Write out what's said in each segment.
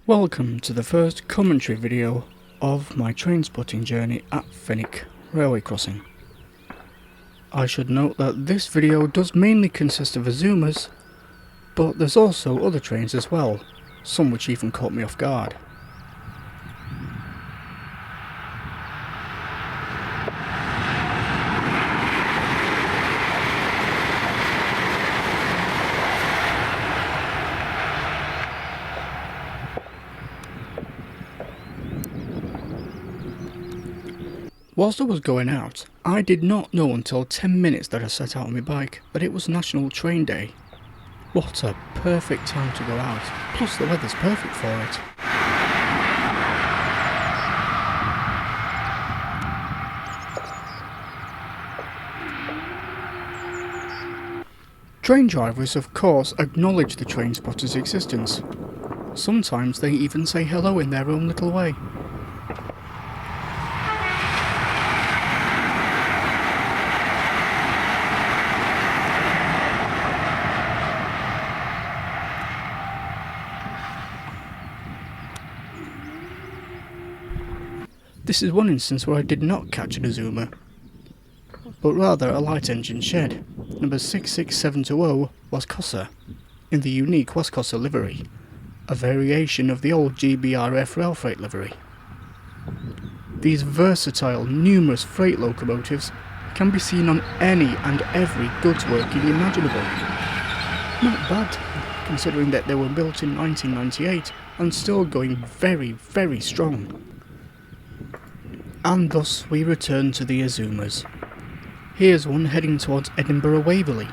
Welcome to the first commentary video of my train spotting journey at Fenwick railway crossing. I should note that this video does mainly consist of Azumas, but there's also other trains as well, some which even caught me off guard. Whilst I was going out, I did not know until 10 minutes that I set out on my bike that it was National Train Day. What a perfect time to go out, plus the weather's perfect for it. Train drivers of course acknowledge the train spotter's existence. Sometimes they even say hello in their own little way. This is one instance where I did not catch an Azuma, but rather a light engine shed. Number 66720 was Cossa, in the unique West Cossa livery, a variation of the old GBRF rail freight livery. These versatile, numerous freight locomotives can be seen on any and every goods working imaginable. Not bad, considering that they were built in 1998 and still going very, very strong. And thus we return to the Azumas. Here's one heading towards Edinburgh Waverley.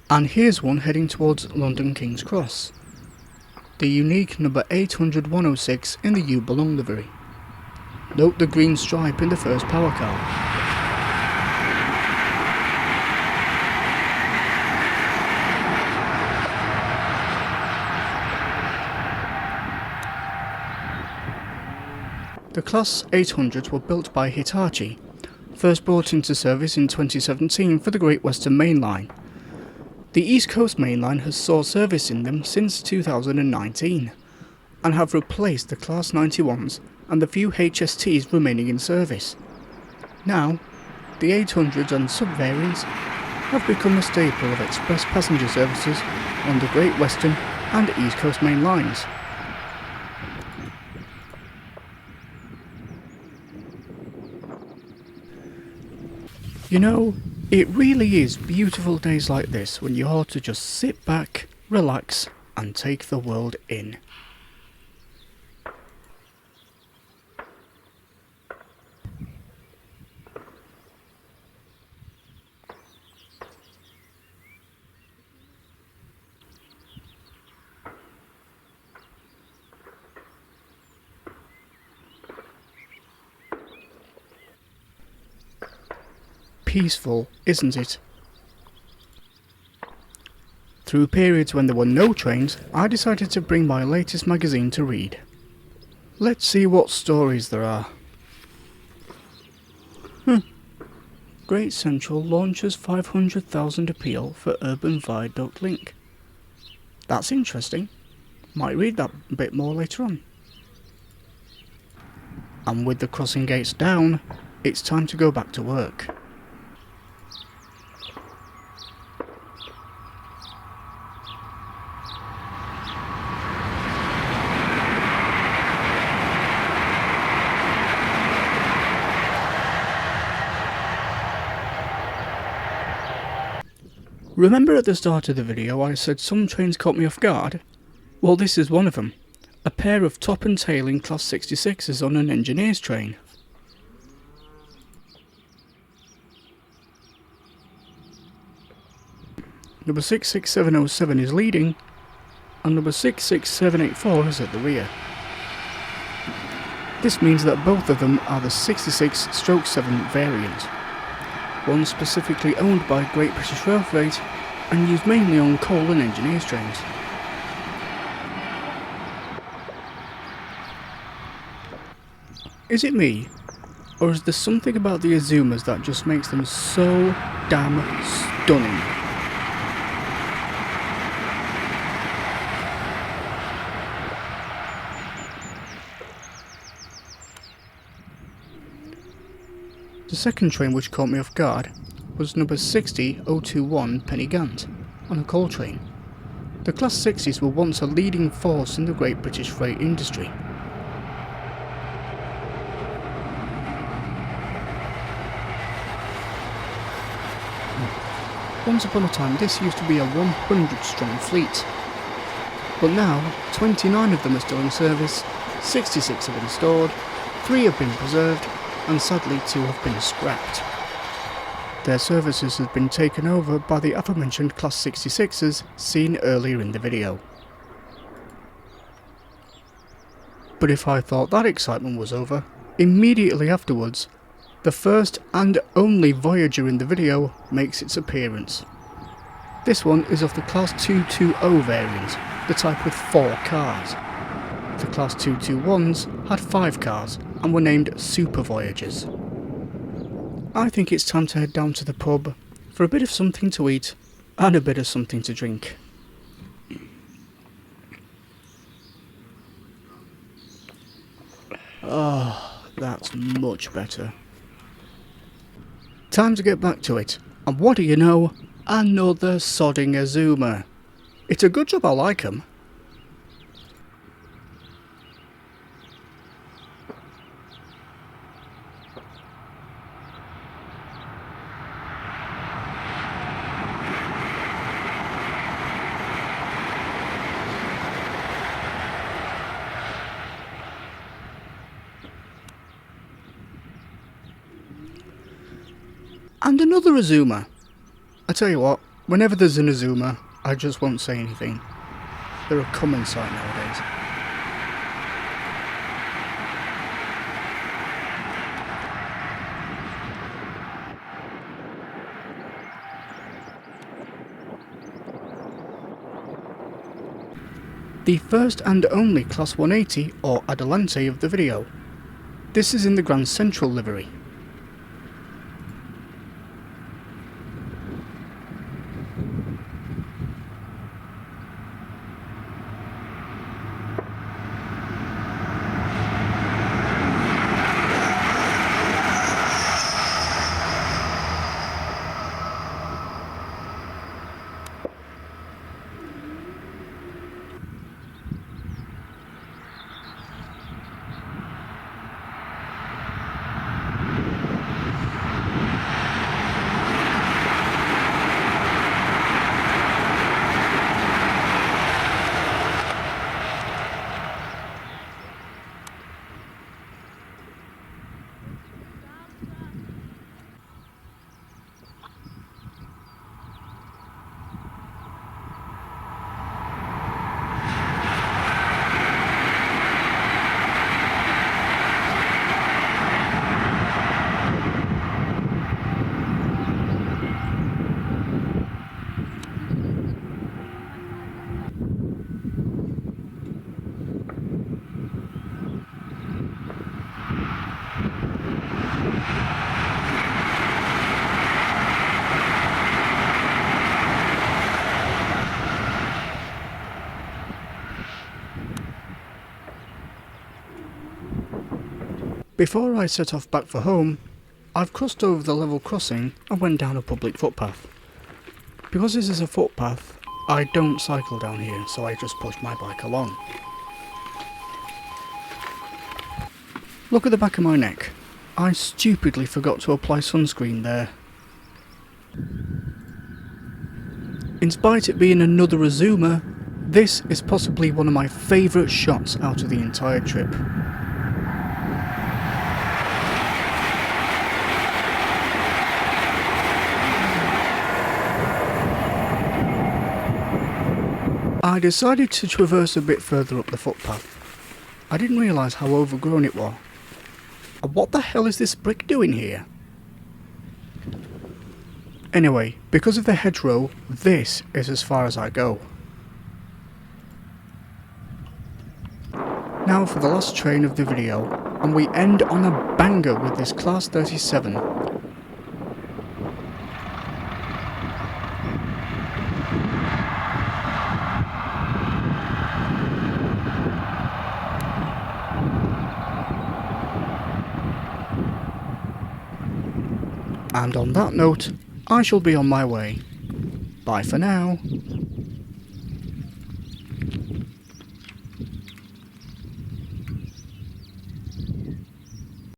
And here's one heading towards London King's Cross. The unique number 800-106 in the U Belong livery. Note the green stripe in the first power car. The Class 800s were built by Hitachi, first brought into service in 2017 for the Great Western Main Line. The East Coast Main Line has saw service in them since 2019, and have replaced the Class 91s and the few HSTs remaining in service. Now, the 800s and sub-variants have become a staple of express passenger services on the Great Western and East Coast Main Lines. You know, it really is beautiful days like this when you ought to just sit back, relax, and take the world in. Peaceful, isn't it? Through periods when there were no trains, I decided to bring my latest magazine to read. Let's see what stories there are. Great Central launches 500,000 appeal for urban viaduct link. That's interesting. Might read that a bit more later on. And with the crossing gates down, it's time to go back to work. Remember at the start of the video I said some trains caught me off guard? Well, this is one of them. A pair of top and tailing Class 66s on an engineer's train. Number 66707 is leading, and number 66784 is at the rear. This means that both of them are the 66/7 variant. One specifically owned by Great British Rail Freight and used mainly on coal and engineers trains. Is it me, or is there something about the Azumas that just makes them so damn stunning? The second train which caught me off guard was number 60021 Penny Gant, on a coal train. The Class 60s were once a leading force in the Great British freight industry. Once upon a time this used to be a 100 strong fleet, but now 29 of them are still in service, 66 have been stored, 3 have been preserved, and sadly 2 have been scrapped. Their services have been taken over by the aforementioned Class 66s seen earlier in the video. But if I thought that excitement was over, immediately afterwards, the first and only Voyager in the video makes its appearance. This one is of the Class 220 variant, the type with 4 cars. The Class 221s had 5 cars and were named Super Voyagers. I think it's time to head down to the pub for a bit of something to eat and a bit of something to drink. Oh, that's much better. Time to get back to it, and what do you know? Another sodding Azuma. It's a good job I like 'em. And another Azuma. I tell you what, whenever there's an Azuma, I just won't say anything. They're a common sight nowadays. The first and only Class 180 or Adelante of the video. This is in the Grand Central livery. Before I set off back for home, I've crossed over the level crossing and went down a public footpath. Because this is a footpath, I don't cycle down here, so I just push my bike along. Look at the back of my neck. I stupidly forgot to apply sunscreen there. In spite of it being another Azuma, this is possibly one of my favourite shots out of the entire trip. I decided to traverse a bit further up the footpath. I didn't realise how overgrown it was. And what the hell is this brick doing here? Anyway, because of the hedgerow, this is as far as I go. Now for the last train of the video, And we end on a banger with this Class 37. And on that note, I shall be on my way. Bye for now.